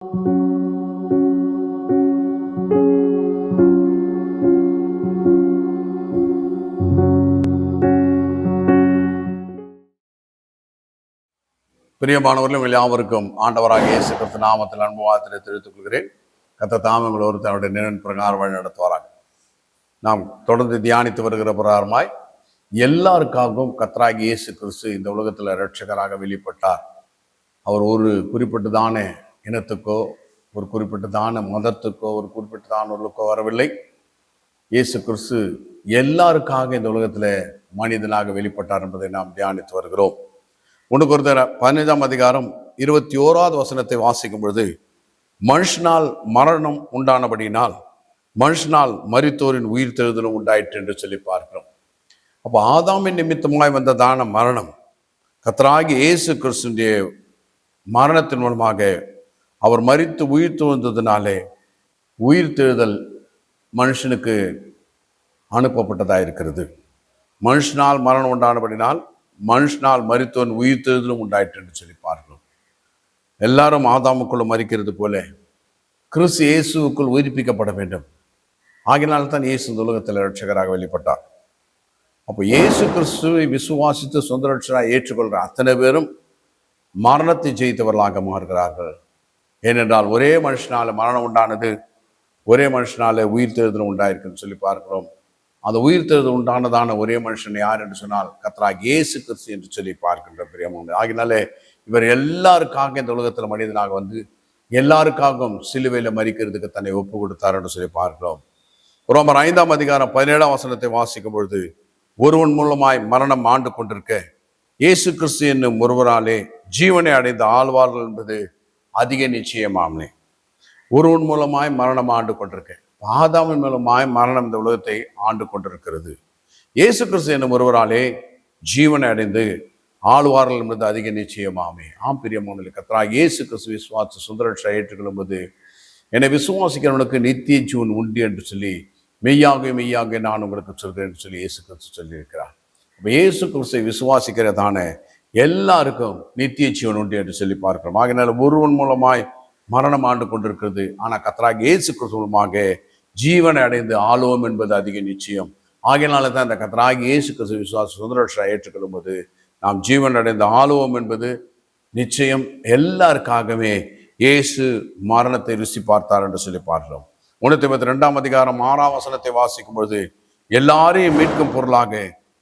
பிரியமானவர்களும் யாவருக்கும் ஆண்டவராக இயேசு கிறிஸ்து நாமத்தில் அன்பு வாழ்த்துக்களை தெரிவித்துக் கொள்கிறேன். கர்த்தர் தாமங்கள் ஒரு தன்னுடைய நினைவின் பிரகாரம் வழி நடத்துவாராக. நாம் தொடர்ந்து தியானித்து வருகிற பிரகாரமாய் எல்லாருக்காகவும் கர்த்தராகிய இயேசு கிறிஸ்து இந்த உலகத்தில் இரட்சகராக வெளிப்பட்டார். அவர் ஒரு குறிப்பிட்டதான இனத்துக்கோ, ஒரு குறிப்பிட்டதான மதத்துக்கோ, ஒரு குறிப்பிட்டதானவர்களுக்கோ வரவில்லை. இயேசு கிறிஸ்து எல்லாருக்காக இந்த உலகத்தில் மனிதனாக வெளிப்பட்டார் என்பதை நாம் தியானித்து வருகிறோம். 1 கொரிந்தியர் 15ஆம் அதிகாரம் 21வது வசனத்தை வாசிக்கும் பொழுது, மனுஷனால் மரணம் உண்டானபடியினால் மனுஷனால் மரித்தோரின் உயிர் தெழுதலும் உண்டாயிற்று என்று சொல்லி பார்க்கிறோம். அப்போ ஆதாமின் நிமித்தமாய் வந்ததான மரணம் கர்த்தராகிய இயேசு கிறிஸ்துவினுடைய மரணத்தின் மூலமாக அவர் மரித்து உயிர் தெழுந்ததினாலே உயிர் தெழுதல் மனுஷனுக்கு அனுப்பப்பட்டதாக இருக்கிறது. மனுஷனால் மரணம் உண்டானபடினால் மனுஷனால் மரித்தோன் உயிர் தெழுதலும் உண்டாயிற்று என்று சொல்லி பார்க்கிறோம். எல்லாரும் ஆதாமுக்குள்ள மரிக்கிறது போல கிறிஸ்து இயேசுவுக்குள் உயிர்ப்பிக்கப்பட வேண்டும். ஆகினால்தான் இயேசு இந்த உலகத்தில் இரட்சகராக வெளிப்பட்டார். அப்போ இயேசு கிறிஸ்துவை விசுவாசித்து சொந்த இரட்சகராக ஏற்றுக்கொள்கிற அத்தனை பேரும் மரணத்தை ஜெயித்தவர்களாக மாறுகிறார்கள். ஏனென்றால் ஒரே மனுஷனால மரணம் உண்டானது, ஒரே மனுஷனால உயிர் தெழுதலும் உண்டாயிருக்குன்னு சொல்லி பார்க்கிறோம். அந்த உயிர் தெழுதல் உண்டானதான ஒரே மனுஷன் யார் என்று சொன்னால் கர்த்தராகிய இயேசு கிறிஸ்து என்று சொல்லி பார்க்கின்ற பிரியமான. ஆகினாலே இவர் எல்லாருக்காக இந்த உலகத்தில் மனிதனாக வந்து எல்லாருக்காகவும் சிலுவையில் மரிக்கிறதுக்கு தன்னை ஒப்பு கொடுத்தார் என்று சொல்லி பார்க்கிறோம். ரோமர் 5ஆம் அதிகாரம் 17ஆம் வசனத்தை வாசிக்கும் பொழுது, ஒருவன் மூலமாய் மரணம் ஆண்டு கொண்டிருக்க இயேசு கிறிஸ்து என்னும் ஒருவராலே ஜீவனை அடைந்த ஆழ்வார்கள் என்பது அதிக நிச்சயமாமே. ஒருவன் மூலமாய் மரணம் ஆண்டு கொண்டிருக்க, ஆதாமின் மூலமாய் மரணம் இந்த உலகத்தை ஆண்டு கொண்டிருக்கிறது. இயேசு கிறிஸ்து என்னும் ஒருவராலே ஜீவனை அடைந்து ஆழ்வார்கள் என்பது அதிக நிச்சயமாமே. பிரியமானவர்களே, கர்த்தராகிய இயேசு கிறிஸ்து விசுவாச சுந்தரட்சை ஏற்றுக்கொள்ளும்போது, என்னை விசுவாசிக்கிறவனுக்கு நித்திய ஜீவன் உண்டு என்று சொல்லி மெய்யாக மெய்யாக நான் உங்களுக்கு சொல்கிறேன் என்று சொல்லி இயேசு கிறிஸ்து சொல்லியிருக்கிறார். அப்போ இயேசு கிறிஸ்துவை விசுவாசிக்கிறதான எல்லாருக்கும் நித்திய ஜீவன் உண்டு என்று சொல்லி பார்க்கிறோம். ஆகினால ஒருவன் மூலமாய் மரணம் ஆண்டு கொண்டிருக்கிறது. ஆனால் கர்த்தராகிய இயேசு கிறிஸ்து மூலமாக ஜீவனை அடைந்து ஆளுவோம் என்பது அதிக நிச்சயம். ஆகையினால தான் இந்த கர்த்தராகிய இயேசு கிறிஸ்து விசுவாச சுதந்திர ஏற்றுக்கொள்ளும் போது நாம் ஜீவன் அடைந்து ஆளுவோம் என்பது நிச்சயம். எல்லாருக்காகவே இயேசு மரணத்தை ருசி பார்த்தார் என்று சொல்லி பார்க்கிறோம். 1 தீமோத்தேயு 2ஆம் அதிகாரம் 6ஆம் வசனத்தை வாசிக்கும் பொழுது, எல்லாரையும் மீட்கும் பொருளாக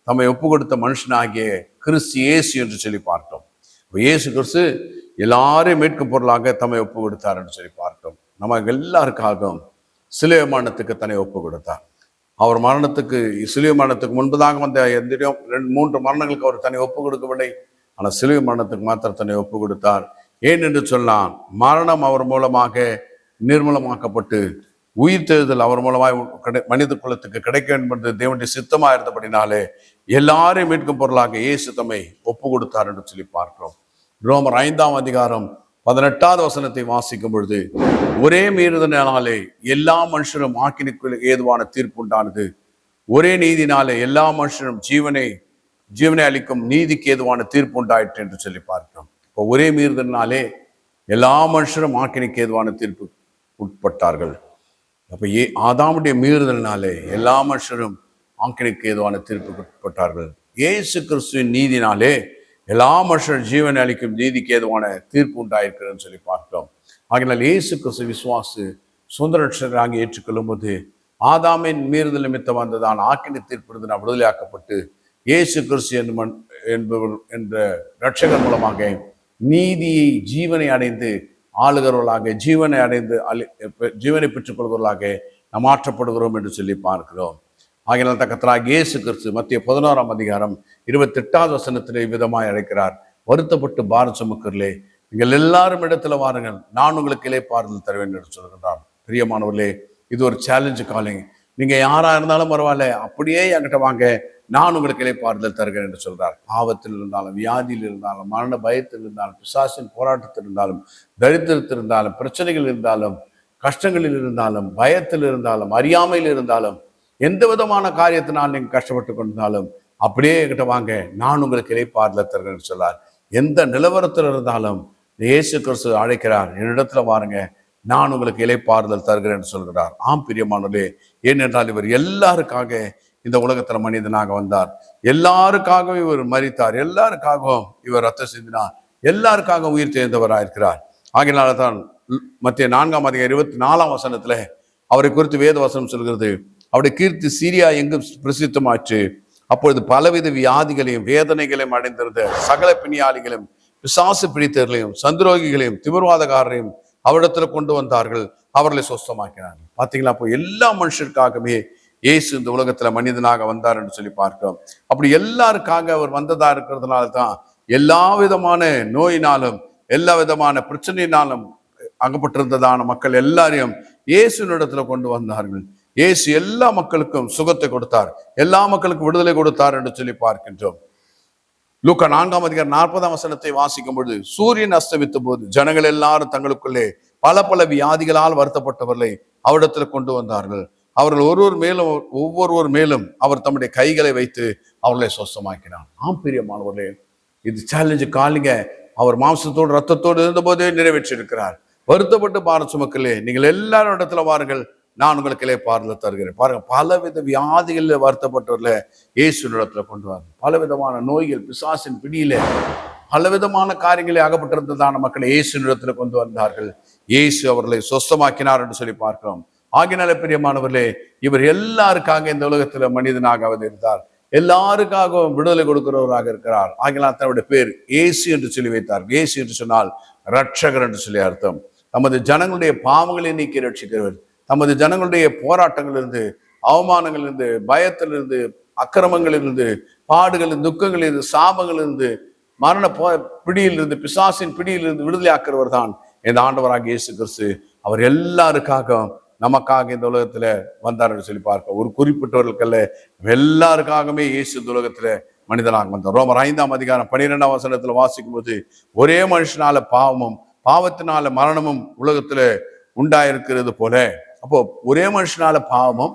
தம்மை ஒப்பு கொடுத்த மனுஷனாகிய கிறிஸ்து இயேசு என்று சொல்லி பார்த்தோம். இயேசு கிறிஸ்து எல்லாரையும் மீட்கும் பொருளாக தம்மை ஒப்பு கொடுத்தார் என்று சொல்லி பார்த்தோம். நம்ம எல்லாருக்காகவும் சிலுவை மரணத்துக்கு தன்னை ஒப்பு கொடுத்தார். அவர் மரணத்துக்கு, சிலுவை மரணத்துக்கு முன்பதாக வந்த எந்திரியோ 2-3 மரணங்களுக்கு அவர் தன்னை ஒப்பு கொடுக்கவில்லை. ஆனால் சிலுவை மரணத்துக்கு மாத்திரம் தன்னை ஒப்பு கொடுத்தார். ஏன் என்று சொன்னான், மரணம் அவர் மூலமாக நிர்மூலமாக்கப்பட்டு உயிர் தெழுதல் அவர் மூலமாக மனித குலத்துக்கு கிடைக்க வேண்டும் என்று தேவனுடைய சித்தமாக இருந்தபடினாலே எல்லாரையும் மீட்கும் பொருளாக இயேசு தம்மை ஒப்பு கொடுத்தார் என்று சொல்லி பார்க்கிறோம். ரோமர் 5ஆம் அதிகாரம் 18வது வசனத்தை வாசிக்கும் பொழுது, ஒரே மீறுதனாலே எல்லா மனுஷரும் ஆக்கினைக்கு ஏதுவான தீர்ப்பு உண்டானது, ஒரே நீதினாலே எல்லா மனுஷரும் ஜீவனை அளிக்கும் நீதிக்கு ஏதுவான தீர்ப்பு உண்டாயிற்று என்று சொல்லி பார்க்கிறோம். இப்போ ஒரே மீறுதனாலே எல்லா மனுஷரும் ஆக்கினைக்கு ஏதுவான தீர்ப்பு உட்பட்டார்கள். அப்போ ஆதாமுடைய மீறுதலினாலே எல்லா மனுஷரும் ஆக்கினைக்கு ஏதுவான தீர்ப்புக்கு உட்பட்டார்கள். இயேசு கிறிஸ்துவின் நீதினாலே எல்லா மனுஷரும் ஜீவனை அளிக்கும் நீதிக்கு ஏதுவான தீர்ப்பு உண்டாயிருக்கிறதுன்னு சொல்லி பார்க்கிறோம். ஆகினால் இயேசு கிறிஸ்து விசுவாசு சொந்த ரட்சகராக ஏற்றுக்கொள்ளும் போது ஆதாமின் மீறுதல் நிமித்தம் வந்ததான் ஆக்கினை தீர்ப்பிலிருந்து நான் விடுதலையாக்கப்பட்டு இயேசு கிறிஸ்து என்பவர் என்ற ரட்சகர் மூலமாக நீதியை ஜீவனை அடைந்து ஆளுகிறவர்களாக ஜீவனை பெற்றுக் கொள்வர்களாக நாம் மாற்றப்படுகிறோம் என்று சொல்லி பார்க்கிறோம். ஆகினால் கர்த்தராகிய இயேசு கிறிஸ்து மத்திய 11ஆம் அதிகாரம் 28வது வசனத்திலே விதமாய் அழைக்கிறார், வருத்தப்பட்டு பாரம் சுமக்கிறீர்களே, நீங்கள் எல்லாரும் இடத்துல வாருங்கள், நான் உங்களுக்கு இளைப்பாறுதல் தருவேன் என்று சொல்கின்றார். பிரியமானவர்களே, இது ஒரு சேலஞ்சு காலிங். நீங்க யாரா இருந்தாலும் பரவாயில்ல, அப்படியே என்கிட்ட வாங்க, நான் உங்களுக்கு இளைப்பாறுதல் தருகிறேன் என்று சொல்றார். பாவத்தில் இருந்தாலும், வியாதியில் இருந்தாலும், மரண பயத்தில் இருந்தாலும், பிசாசின் போராட்டத்தில் இருந்தாலும், தரித்திரத்தில் இருந்தாலும், பிரச்சனைகள் இருந்தாலும், கஷ்டங்களில் இருந்தாலும், பயத்தில் இருந்தாலும், அறியாமையில் இருந்தாலும், எந்த விதமான காரியத்தினால் நீங்கள் கஷ்டப்பட்டு கொண்டிருந்தாலும் அப்படியே என்கிட்ட வாங்க, நான் உங்களுக்கு இளைப்பாறுதல் தருகிறேன் என்று சொல்றார். எந்த நிலவரத்தில் இருந்தாலும் இயேசு கிறிஸ்து அழைக்கிறார், என்னிடத்துல வாருங்க, நான் உங்களுக்கு இளைப்பாறுதல் தருகிறேன் சொல்கிறார். ஆம் பிரியமானவர்களே, ஏனென்றால் இவர் எல்லாருக்காக இந்த உலகத்துல மனிதனாக வந்தார். எல்லாருக்காகவும் இவர் மரித்தார். எல்லாருக்காகவும் இவர் ரத்தம் சிந்தினார். எல்லாருக்காக உயிர் தேர்ந்தவராயிருக்கிறார். ஆகினால தான் மத்திய 4:24 அவரை குறித்து வேத வசனம் சொல்கிறது, அவருடைய கீர்த்தி சீரியா எங்கும் பிரசித்தமாச்சு. அப்பொழுது பலவித வியாதிகளையும் வேதனைகளையும் அடைந்திருந்த சகல பிணியாளிகளையும் பிசாசு பிடித்தவர்களையும் சந்திரோகிகளையும் திமிர்வாதக்காரரையும் அவரிடத்துல கொண்டு வந்தார்கள், அவர்களை சொஸ்தமாக்கினார்கள். பாத்தீங்களா, அப்போ எல்லா மனுஷருக்காகவே இயேசு இந்த உலகத்துல மனிதனாக வந்தார் என்று சொல்லி பார்க்கிறோம். அப்படி எல்லாருக்காக அவர் வந்ததா இருக்கிறதுனால தான் எல்லா விதமான நோயினாலும் எல்லா விதமான பிரச்சனையினாலும் அகப்பட்டிருந்ததான மக்கள் எல்லாரையும் இயேசுனிடத்துல கொண்டு வந்தார்கள். இயேசு எல்லா மக்களுக்கும் சுகத்தை கொடுத்தார், எல்லா மக்களுக்கும் விடுதலை கொடுத்தார் என்று சொல்லி பார்க்கின்றோம். லூக்கா 4:40 வாசிக்கும் பொழுது, சூரியன் அஸ்தமித்த போது ஜனங்கள் எல்லாரும் தங்களுக்குள்ளே பல பல வியாதிகளால் வருத்தப்பட்டவர்களை அவரிடத்துல கொண்டு வந்தார்கள். அவர்கள் ஒவ்வொருவர் மேலும் அவர் தம்முடைய கைகளை வைத்து அவர்களை சொஸ்தமாக்கினார். ஆம் பிரியமானவர்களே, இது சேலஞ்சு காலிங்க. அவர் மாம்சத்தோடு ரத்தத்தோடு இருந்த போதே நிறைவேற்றி இருக்கிறார். வருத்தப்பட்டு பாரம் சுமக்கலே, நீங்கள் எல்லாரும் இடத்துல வாருங்கள், நான் உங்களுக்கு இளைப்பாறுதல் தருகிறேன். பாருங்க, பலவித வியாதிகளில் வருத்தப்பட்டவர்களை இயேசுவிடத்துல கொண்டு வாங்க. பலவிதமான நோய்கள், பிசாசின் பிடியில பலவிதமான காரியங்களை அகப்பட்டிருந்ததான மக்களை இயேசுவிடத்துல கொண்டு வந்தார்கள். இயேசு அவர்களை சொஸ்தமாக்கினார் என்று சொல்லி பார்க்கிறோம். ஆகினால பிரியமானவர்களே, இவர் எல்லாருக்காக இந்த உலகத்துல மனிதனாக அவதரித்தார். எல்லாருக்காகவும் விடுதலை கொடுக்கிறவராக இருக்கிறார். ஆகினால் தன்னுடைய பேர் இயேசு என்று சொல்லி வைத்தார். இயேசு என்று சொன்னால் ரட்சகர் என்று சொல்லி அர்த்தம். நமது ஜனங்களுடைய பாவங்களை நீக்கி ரட்சிக்கிறவர். நமது ஜனங்களுடைய போராட்டங்களிலிருந்து, அவமானங்களிலிருந்து, பயத்திலிருந்து, அக்கிரமங்களிலிருந்து, பாடுகளிலிருந்து, துக்கங்களிலிருந்து, சாபங்களிலிருந்து, மரண பிடியிலிருந்து, பிசாசின் பிடியிலிருந்து விடுதலை ஆக்கிறவர் தான் இந்த ஆண்டவராக இயேசு கிறிஸ்து. அவர் எல்லாருக்காக நமக்காக இந்த உலகத்துல வந்தார் என்று சொல்லி பார்க்க, ஒரு குறிப்பிட்டவர்களுக்கல்ல, எல்லாருக்காகவே இயேசு இந்த உலகத்துல மனிதனாக வந்தார். ரோமர் 5:12 வாசிக்கும் போது, ஒரே மனுஷனால பாவமும் பாவத்தினால மரணமும் உலகத்துல உண்டாயிருக்கிறது போல. அப்போ ஒரே மனுஷனால பாவமும்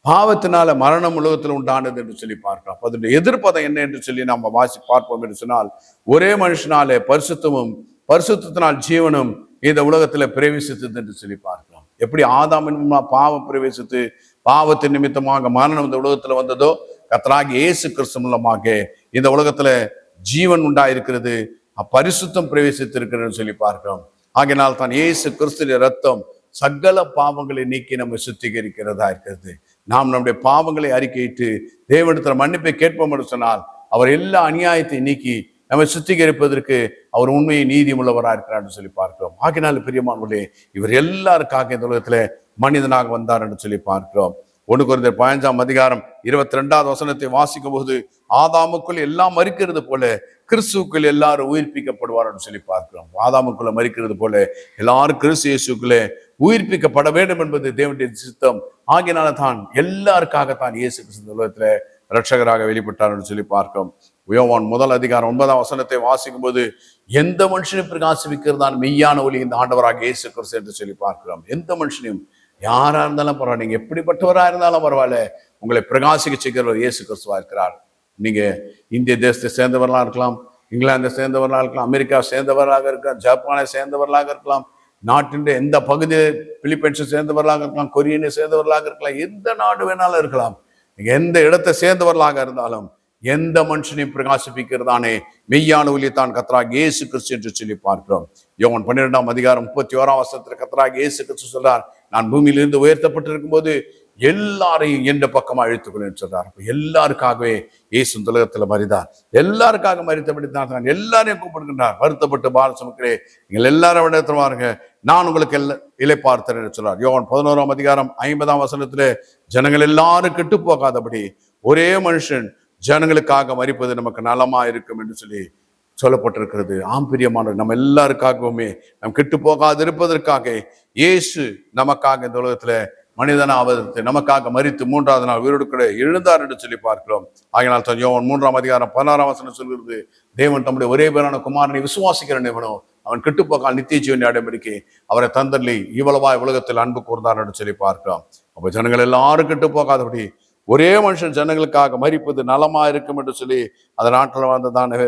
பாவத்தினால மரணம் உலகத்தில் உண்டானது என்று சொல்லி பார்க்கலாம். அதனுடைய எதிர்ப்பதம் என்ன என்று சொல்லி நம்ம பார்ப்போம் என்று சொன்னால், ஒரே மனுஷனாலே பரிசுத்தமும் பரிசுத்தினால் ஜீவனும் இந்த உலகத்துல பிரவேசித்தது என்று சொல்லி பார்க்கலாம். எப்படி ஆதாமின் பாவம் பிரவேசித்து பாவத்தின் நிமித்தமாக மரணம் இந்த உலகத்துல வந்ததோ, கர்த்தராகிய இயேசு கிறிஸ்து மூலமாக இந்த உலகத்துல ஜீவன் உண்டாயிருக்கிறது, பரிசுத்தம் பிரவேசித்திருக்கிறது சொல்லி பார்க்கிறோம். ஆகையினால் தான் இயேசு கிறிஸ்துவின் ரத்தம் சகல பாவங்களை நீக்கி நம்ம சுத்திகரிக்கிறதா இருக்கிறது. நாம் நம்முடைய பாவங்களை அறிக்கையிட்டு தேவனிடத்துல மன்னிப்பை கேட்போம் என்று சொன்னால், அவர் எல்லா அநியாயத்தை நீக்கி நம்ம சுத்திகரிப்பதற்கு அவர் உண்மையை நீதி உள்ளவராக இருக்கிறார் என்று சொல்லி பார்க்கிறோம். ஆகினால பிரியமானவர்களே, இவர் எல்லாருக்காக இந்த உலகத்துல மனிதனாக வந்தார் என்று சொல்லி பார்க்கிறோம். 1 கொரிந்தியர் 15:22 வாசிக்கும் போது, ஆதாமுக்குள் எல்லாம் மரிக்கிறது போல கிறிஸ்துக்குள் எல்லாரும் உயிர்ப்பிக்கப்படுவார் என்று சொல்லி பார்க்கிறோம். ஆதாமுக்குள்ள மரிக்கிறது போல எல்லாரும் கிறிஸ்து இயேசுக்குள்ளே உயிர்ப்பிக்கப்பட வேண்டும் என்பது தேவனுடைய சித்தம். ஆகினால தான் எல்லாருக்காகத்தான் இயேசு கிறிஸ்து உலகத்துல ரட்சகராக வெளிப்பட்டார் என்று சொல்லி பார்க்கிறோம். யோவான் 1:9 வாசிக்கும் போது, எந்த மனுஷனையும் பிரகாசிக்கிறதான் மெய்யான ஒளி இந்த ஆண்டவராக இயேசு கிறிஸ்து என்று சொல்லி பார்க்கிறோம். எந்த மனுஷனையும், யாரா இருந்தாலும் பரவாயில்ல, நீங்க எப்படிப்பட்டவரா இருந்தாலும் பரவாயில்ல, உங்களை பிரகாசிக்க செய்கிறவர் இயேசு கிறிஸ்துவா இருக்கிறார். நீங்க இந்திய தேசத்தை சேர்ந்தவர்களாக இருக்கலாம், இங்கிலாந்தை சேர்ந்தவர்களாக இருக்கலாம், அமெரிக்கா சேர்ந்தவர்களாக இருக்கலாம், ஜப்பானை சேர்ந்தவர்களாக இருக்கலாம், நாட்டின் எந்த பகுதியை, பிலிப்பைன்ஸை சேர்ந்தவர்களாக இருக்கலாம், கொரியனை சேர்ந்தவர்களாக இருக்கலாம், எந்த நாடு வேணாலும் இருக்கலாம். நீங்க எந்த இடத்தை சேர்ந்தவர்களாக இருந்தாலும் எந்த மனுஷனையும் பிரகாசிப்பிக்கிறதானே மெய்யான ஒளியைத்தான் கர்த்தராகிய இயேசு கிறிஸ்து என்று சொல்லி பார்க்கிறோம். யோவான் 12:31 கர்த்தராகிய இயேசு கிறிஸ்து சொல்றார், நான் பூமியிலிருந்து உயர்த்தப்பட்டிருக்கும் போது எல்லாரையும் எந்த பக்கமா அழைத்துக்கொள்ளுன்னு சொல்றார். எல்லாருக்காகவே இயேசு உலகத்துல மரித்தார். எல்லாருக்காக மரித்தபடித்தான் எல்லாரையும் கூப்பிடுகின்றார். வருத்தப்பட்டு பாரம் சுமக்கிறே, நீங்கள் எல்லாரும் இடத்துல வாருங்க, நான் உங்களுக்கு இளைப்பாறுதல் என்று சொல்றார். யோவான் 11:50 ஜனங்கள் எல்லாரும் கெட்டு போகாதபடி ஒரே மனுஷன் ஜனங்களுக்காக மரிப்பது நமக்கு நலமா இருக்கும் என்று சொல்லி சொல்லப்பட்டிருக்கிறது. ஆம் பிரியமானவர், நம்ம எல்லாருக்காகவுமே நம் கெட்டு போகாது இருப்பதற்காக இயேசு நமக்காக இந்த உலகத்துல மனிதனா அவதரித்து நமக்காக மரித்து 3ஆவது நாள் உயிரோடு கூட எழுந்தார் என்று சொல்லி பார்க்கிறோம். ஆகினால் தான் யோவான் 3:16 சொல்கிறது, தேவன் தம்முடைய ஒரே பேரான குமாரனை விசுவாசிக்கிற நிவனோ அவன் கெட்டுப்போக்கால் நித்திய ஜீவனை அடைபடிக்கு அவரை தந்தள்ளி இவ்வளவாய் உலகத்தில் அன்பு கூர்ந்தார் என்று சொல்லி பார்க்கிறோம். அப்ப ஜனங்கள் எல்லாரும் கெட்டு போகாதபடி ஒரே மனுஷன் ஜனங்களுக்காக மரிப்பது நலமா இருக்கும் என்று சொல்லி அந்த நாட்டில் வந்ததான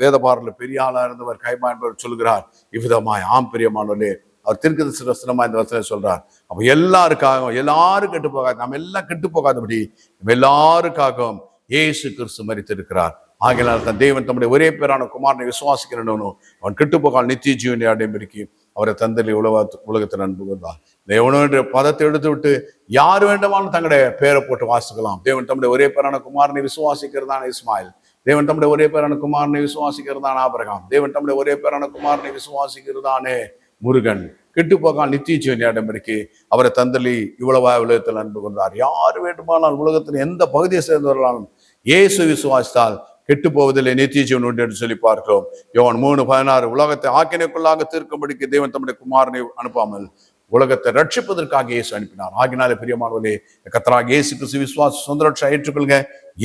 வேத பாடல பெரிய ஆளா இருந்தவர் கைமா என்பவர் சொல்கிறார் இவ்விதமாய். ஆம் பிரியமானவர்களே, அவர் தீர்க்கதரிசனமா இந்த வசனம் சொல்றார். அப்ப எல்லாரும் கெட்டு போகாது, நம்ம எல்லாம் கெட்டு போகாதபடி எல்லாருக்காகவும் இயேசு கிறிஸ்து மரித்திருக்கிறார். ஆகையால் தன் தேவன் தம்முடைய ஒரே பேரான குமாரனை விசுவாசிக்கிறவனோ அவன் கெட்டு போகால் நித்திய ஜீவனை அடைபிடிக்கி அவரை தந்தலி உலகத்தில் அன்பு கொண்டார். தேவனோ என்ற பதத்தை எடுத்து விட்டு யார் வேண்டுமானும் தங்களுடைய பேரை போட்டு வாசிக்கலாம். தேவன் தம்முடைய ஒரே பேரான குமாரனை விசுவாசிக்கிறதான இஸ்மாயில், தேவன் தம்முடைய ஒரே பேரான குமாரனை விசுவாசிக்கிறதான ஆபிரகாம், தேவன் தம்முடைய ஒரே பேரான குமாரனை விசுவாசிக்கிறதானே முருகன் கெட்டு போகால் நித்திய ஜீவனை அடைபிடிக்கி அவரை தந்தலி இவ்வளவா உலகத்தில் அன்பு கொண்டார். யார் வேண்டுமானால் உலகத்தின் எந்த பகுதியை சேர்ந்தவர்களாலும் இயேசு விசுவாசித்தால் கெட்டு போவதில்லை, நித்திய ஜீவன் உண்டு என்று சொல்லி பார்க்கிறோம். யோவான் 3:16 உலகத்தை ஆக்கினைக்குள்ளாக தீர்க்கும்படிக்கு தேவன் தம்முடைய குமாரனை அனுப்பாமல் உலகத்தை ரட்சிப்பதற்காக இயேசு அனுப்பினார். ஆகினாலே பிரியமானவர்களே, கர்த்தராகிய இயேசு கிறிஸ்து விசுவாச சொந்த ரட்சை ஏற்றுக்கொள்ளுங்க.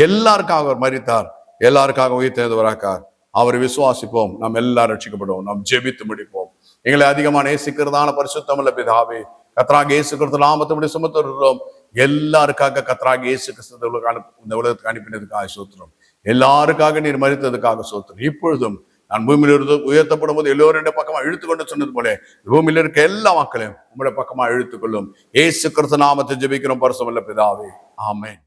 எல்லாருக்காக அவர் மரித்தார், எல்லாருக்காக உயிர்த்தெழுந்தவராக்கார். அவரை விசுவாசிப்போம், நாம் எல்லாரும் ரட்சிக்கப்படுவோம். நாம் ஜெபித்து முடிப்போம். எங்களை அதிகமாக நேசிக்கிறதான பரிசுத்தமுள்ள பிதாவே, கர்த்தராகிய இயேசு கிறிஸ்து நாமத்தை சுமத்துகிறோம். எல்லாருக்காக கர்த்தராகிய இயேசு கிறிஸ்து இந்த உலகத்துக்கு அனுப்பினதுக்காக சோத்திரம். எல்லாருக்காக நீர் மரித்ததுக்காக சோத்திரம். இப்பொழுதும் நான் பூமியிலிருந்து உயர்த்தப்படும் போது எல்லோரும் பக்கமா இழுத்துக்கொண்டு சொன்னது போல பூமியில இருக்க எல்லா மக்களையும் உங்களுடைய பக்கமா இழுத்துக்கொள்ளும். இயேசு கிறிஸ்து நாமத்தை ஜெபிக்கிறோம் பரிசுத்தமுள்ள பிதாவே, ஆமென்.